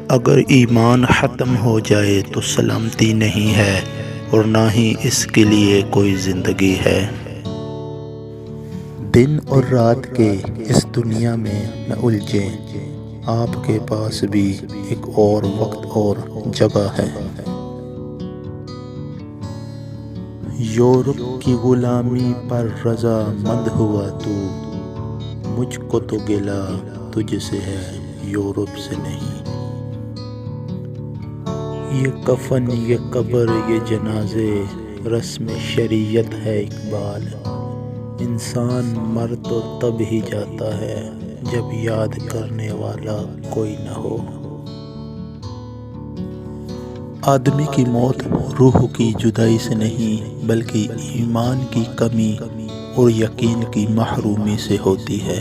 اگر ایمان ختم ہو جائے تو سلامتی نہیں ہے اور نہ ہی اس کے لیے کوئی زندگی ہے۔ دن اور رات کے اس دنیا میں نہ الجھیں، آپ کے پاس بھی ایک اور وقت اور جگہ ہے۔ یورپ کی غلامی پر رضا مند ہوا تو، مجھ کو تو گلہ تجھ سے ہے یورپ سے نہیں۔ یہ کفن یہ قبر یہ جنازے رسم شریعت ہے اقبال، انسان مر تو تب ہی جاتا ہے جب یاد کرنے والا کوئی نہ ہو۔ آدمی کی موت روح کی جدائی سے نہیں بلکہ ایمان کی کمی اور یقین کی محرومی سے ہوتی ہے۔